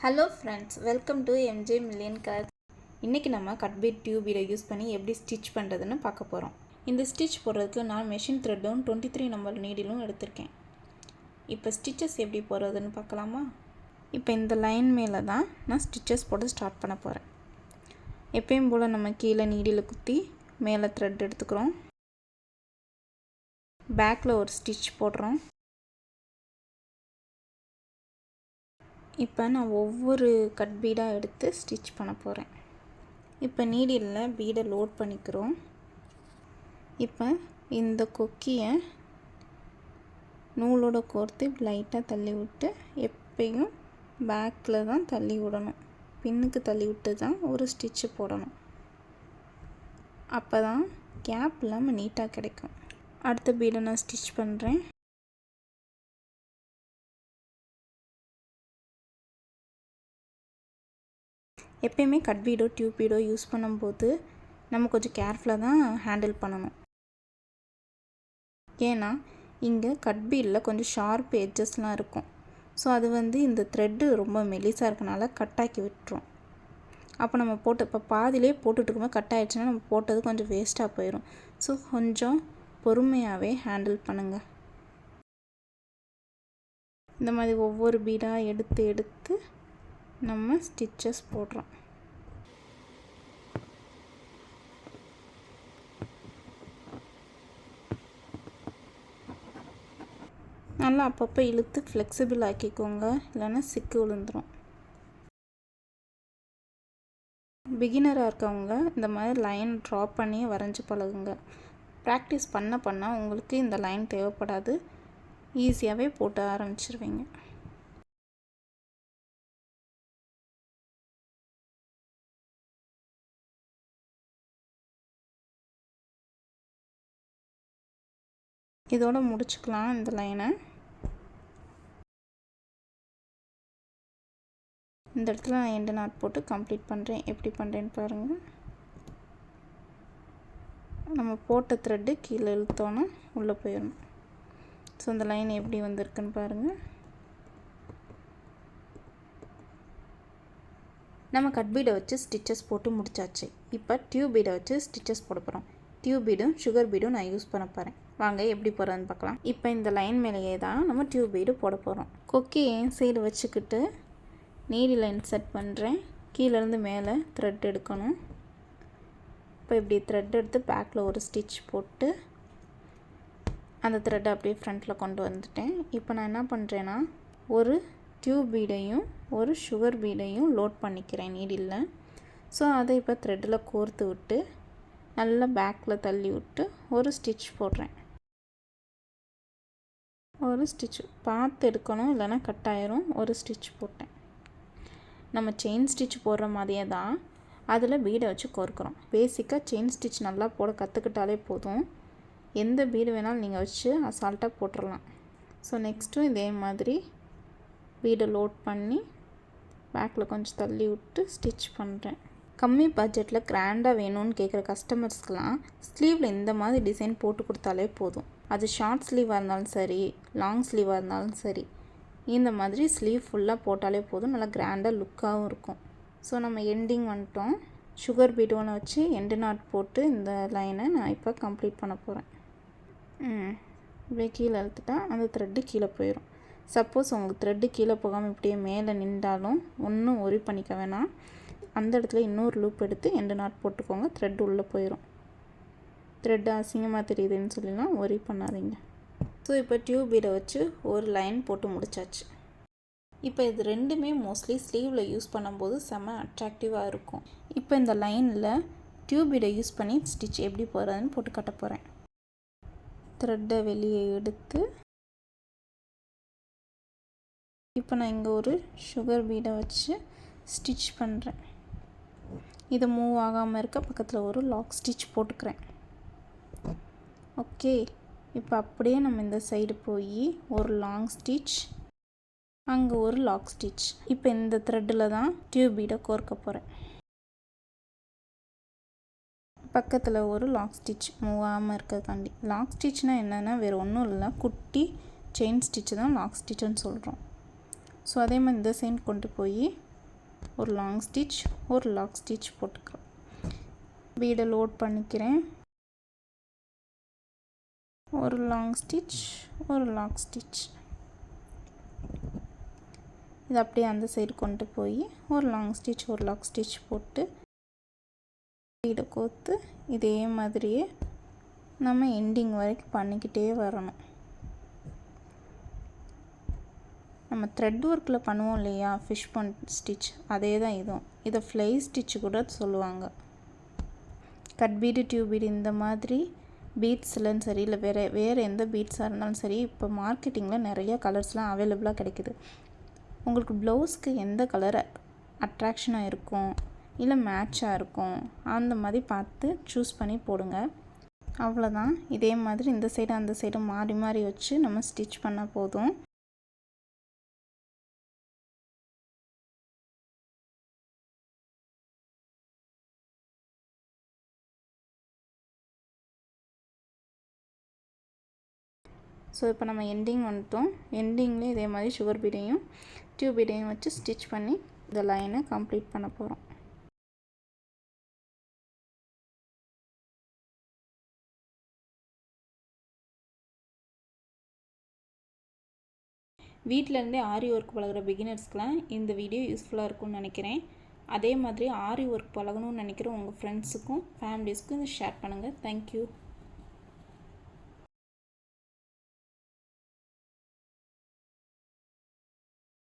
Hello friends, welcome to MJ million colours. இன்றைக்கி நம்ம cut beat tube பீடை use பண்ணி எப்படி ஸ்டிச் பண்ணுறதுன்னு பார்க்க போகிறோம். இந்த ஸ்டிச் போடுறதுக்கு நான் மெஷின் த்ரெட்டும் 23 நம்பர் நீடிலும் எடுத்திருக்கேன். இப்போ ஸ்டிச்சஸ் எப்படி போடுறதுன்னு பார்க்கலாமா? இப்போ இந்த லைன் மேலே தான் நான் ஸ்டிச்சஸ் போட்டு ஸ்டார்ட் பண்ண போகிறேன். எப்பயும் போல் நம்ம கீழே நீடியில் குத்தி மேலே த்ரெட் எடுத்துக்கிறோம். பேக்கில் ஒரு ஸ்டிச் போடுறோம். இப்போ நான் ஒவ்வொரு கட் பீடாக எடுத்து ஸ்டிச் பண்ண போகிறேன். இப்போ நீடிலில் பீடை லோட் பண்ணிக்கிறோம். இப்போ இந்த கொக்கியை நூலோட கோர்த்து லைட்டாக தள்ளி விட்டு, எப்பயும் பேக்கில் தான் தள்ளி விடணும். பின்னுக்கு தள்ளி விட்டு தான் ஒரு ஸ்டிச்சு போடணும். அப்போ தான் கேப் இல்லாமல் நீட்டாக கிடைக்கும். அடுத்த பீடை நான் ஸ்டிச் பண்ணுறேன். எப்பயுமே கட் பீடோ டியூப் பீடோ யூஸ் பண்ணும்போது நம்ம கொஞ்சம் கேர்ஃபுல்லாக தான் ஹேண்டில் பண்ணணும். ஏன்னா இங்கே கட் பீடில் கொஞ்சம் ஷார்ப் எட்ஜஸ்லாம் இருக்கும். ஸோ அது இந்த த்ரெட்டு ரொம்ப மெலிசாக இருக்கனால கட்டாக்கி விட்டுரும். அப்போ நம்ம இப்போ பாதிலே போட்டுட்டு இருக்கும்போது கட் ஆகிடுச்சுன்னா நம்ம போட்டது கொஞ்சம் வேஸ்ட்டாக போயிடும். ஸோ கொஞ்சம் பொறுமையாகவே ஹேண்டில் பண்ணுங்கள். இந்த மாதிரி ஒவ்வொரு பீடாக எடுத்து நம்ம ஸ்டிச்சஸ் போடுறோம். நல்லா அப்பப்போ இழுத்து ஃப்ளெக்சிபிள் ஆக்கிக்கோங்க, இல்லைன்னா சிக்கு விழுந்துடும். பிகினராக இருக்கவங்க இந்த மாதிரி லைன் ட்ரா பண்ணி வரைஞ்சி பழகுங்க. ப்ராக்டிஸ் பண்ண உங்களுக்கு இந்த லைன் தேவைப்படாது, ஈஸியாகவே போட்டு ஆரம்பிச்சிருவீங்க. இதோட முடிச்சுக்கலாம் இந்த லைனை. இந்த இடத்துல நான் எண்டு நாட் போட்டு கம்ப்ளீட் பண்ணுறேன். எப்படி பண்ணுறேன்னு பாருங்கள். நம்ம போட்ட த்ரெட்டு கீழே இழுத்தோன்னா உள்ளே போயிடணும். ஸோ இந்த லைன் எப்படி வந்திருக்குன்னு பாருங்கள். நம்ம கட் பீடை வச்சு ஸ்டிச்சஸ் போட்டு முடிச்சாச்சு. இப்போ டியூப் பீடை வச்சு ஸ்டிச்சஸ் போட போகிறோம். டியூப் பீடும் சுகர் பீடும் நான் யூஸ் பண்ண போகிறேன். வாங்க எப்படி போகிறதுன்னு பார்க்கலாம். இப்போ இந்த லைன் மேலேயே தான் நம்ம டியூப் பீடு போட போகிறோம். கொக்கியை சைடு வச்சுக்கிட்டு நீடில் இன்சர்ட் பண்ணுறேன். கீழேருந்து மேலே த்ரெட் எடுக்கணும். இப்போ இப்படி த்ரெட் எடுத்து பேக்கில் ஒரு ஸ்டிச் போட்டு அந்த த்ரெட்டை அப்படியே ஃப்ரண்ட்டில் கொண்டு வந்துட்டேன். இப்போ நான் என்ன பண்ணுறேன்னா, ஒரு டியூப் பீடையும் ஒரு சுகர் பீடையும் லோட் பண்ணிக்கிறேன் நீடில். ஸோ அதை இப்போ த்ரெட்டில் கோர்த்து விட்டு நல்லா பேக்கில் தள்ளி விட்டு ஒரு ஸ்டிச் போடுறேன். ஒரு ஸ்டிச் பார்த்து எடுக்கணும், இல்லைன்னா கட் ஆயிரும். ஒரு ஸ்டிச் போட்டேன். நம்ம செயின் ஸ்டிச் போடுற மாதிரியே தான் அதில் பீடை வச்சு கோர்க்குறோம். பேசிக்காக செயின் ஸ்டிச் நல்லா போட கற்றுக்கிட்டாலே போதும். எந்த பீடு வேணாலும் நீங்கள் வச்சு அசால்ட்டாக போட்டுடலாம். ஸோ நெக்ஸ்ட்டும் இதே மாதிரி பீடை லோட் பண்ணி பேக்கில் கொஞ்சம் தள்ளி விட்டு ஸ்டிச் பண்ணுறேன். கம்மி பட்ஜெட்டில் கிராண்டாக வேணும்னு கேட்குற கஸ்டமர்ஸ்க்கெலாம் ஸ்லீவில் இந்த மாதிரி டிசைன் போட்டு கொடுத்தாலே போதும். அது ஷார்ட் ஸ்லீவாக இருந்தாலும் சரி, லாங் ஸ்லீவாக இருந்தாலும் சரி, இந்த மாதிரி ஸ்லீவ் ஃபுல்லாக போட்டாலே போதும். நல்லா கிராண்டாக லுக்காகவும் இருக்கும். ஸோ நம்ம எண்டிங் வந்துட்டோம். சுகர் பீட் ஒன்று வச்சு எண்டு நாட் போட்டு இந்த லைனை நான் இப்போ கம்ப்ளீட் பண்ண போகிறேன். இப்படியே கீழே இழுத்துட்டா அந்த த்ரெட்டு கீழே போயிடும். சப்போஸ் உங்களுக்கு த்ரெட்டு கீழே போகாமல் இப்படியே மேலே நின்றாலும் ஒன்றும் ஒரி பண்ணிக்க வேணாம். அந்த இடத்துல இன்னொரு லூப் எடுத்து எண்டு நாட் போட்டுக்கோங்க. த்ரெட் உள்ளே போயிடும். த்ரெட் அசிங்கமாக தெரியுதுன்னு சொல்லிலாம் ஒரி பண்ணாதீங்க. ஸோ இப்போ டியூப் பீடை வச்சு ஒரு லைன் போட்டு முடிச்சாச்சு. இப்போ இது ரெண்டுமே மோஸ்ட்லி ஸ்லீவில் யூஸ் பண்ணும்போது செம்ம அட்ராக்டிவாக இருக்கும். இப்போ இந்த லைனில் டியூப் பீடை யூஸ் பண்ணி ஸ்டிச் எப்படி போகிறதுன்னு போட்டு கட்ட போகிறேன். த்ரெட்டை வெளியே எடுத்து இப்போ நான் இங்கே ஒரு சுகர் பீடை வச்சு ஸ்டிச் பண்ணுறேன். இது மூவ் ஆகாமல் இருக்க பக்கத்தில் ஒரு லாக் ஸ்டிச் போட்டுக்கிறேன். ஓகே, இப்போ அப்படியே நம்ம இந்த சைடு போய் ஒரு லாங் ஸ்டிச், அங்கே ஒரு லாக் ஸ்டிச். இப்போ இந்த த்ரெட்டில் தான் டியூப் பீடை கோர்க்க போகிறேன். பக்கத்தில் ஒரு லாக் ஸ்டிச் மூவ் ஆகாமல் இருக்கிறதுக்காண்டி. லாக் ஸ்டிச்னால் என்னென்னா வேறு ஒன்றும் இல்லை, குட்டி செயின் ஸ்டிச்சு தான் லாக் ஸ்டிச்சுன்னு சொல்கிறோம். ஸோ அதே மாதிரி இந்த சைடு கொண்டு போய் ஒரு லாங் ஸ்டிச், ஒரு லாக் ஸ்டிச் போட்டுக்கிறேன். பீடை லோட் பண்ணிக்கிறேன். ஒரு லாங் ஸ்டிச், ஒரு லாக் ஸ்டிச். இது அப்படியே அந்த சைடு கொண்டு போய் ஒரு லாங் ஸ்டிச், ஒரு லாக் ஸ்டிச் போட்டு பீடை கோர்த்து இதே மாதிரியே நம்ம எண்டிங் வரைக்கும் பண்ணிக்கிட்டே வரணும். நம்ம த்ரெட் ஒர்க்கில் பண்ணுவோம் இல்லையா, ஃபிஷ் பன் ஸ்டிச், அதே தான் இதுவும். இதை ஃப்ளை ஸ்டிச் கூட சொல்லுவாங்க. கட் பீடு, டியூப் பீடு இந்த மாதிரி பீட்ஸ்லன்னு சரி, இல்லை வேறு எந்த பீட்ஸாக இருந்தாலும் சரி, இப்போ மார்க்கெட்டிங்கில் நிறைய கலர்ஸ்லாம் அவைலபிளாக கிடைக்குது. உங்களுக்கு ப்ளவுஸ்க்கு எந்த கலர் அட்ராக்ஷனாக இருக்கும், இல்லை மேட்சாக இருக்கும், அந்த மாதிரி பார்த்து சூஸ் பண்ணி போடுங்க. அவ்வளோதான். இதே மாதிரி இந்த சைடு அந்த சைடு மாறி மாறி வச்சு நம்ம ஸ்டிச் பண்ணால் போதும். ஸோ இப்போ நம்ம எண்டிங் வந்துட்டோம். எண்டிங்லேயும் இதே மாதிரி சுகர் பீடையும் டியூப் பீடையும் வச்சு ஸ்டிச் பண்ணி இந்த லைனை கம்ப்ளீட் பண்ண போகிறோம். வீட்டிலேருந்தே ஆரி ஒர்க் பழகிற பிகினர்ஸ்க்கெலாம் இந்த வீடியோ யூஸ்ஃபுல்லாக இருக்கும்னு நினைக்கிறேன். அதே மாதிரி ஆரி ஒர்க் பழகணும்னு நினைக்கிற உங்கள் ஃப்ரெண்ட்ஸுக்கும் ஃபேமிலிஸ்க்கும் இதை ஷேர் பண்ணுங்கள். தேங்க்யூ.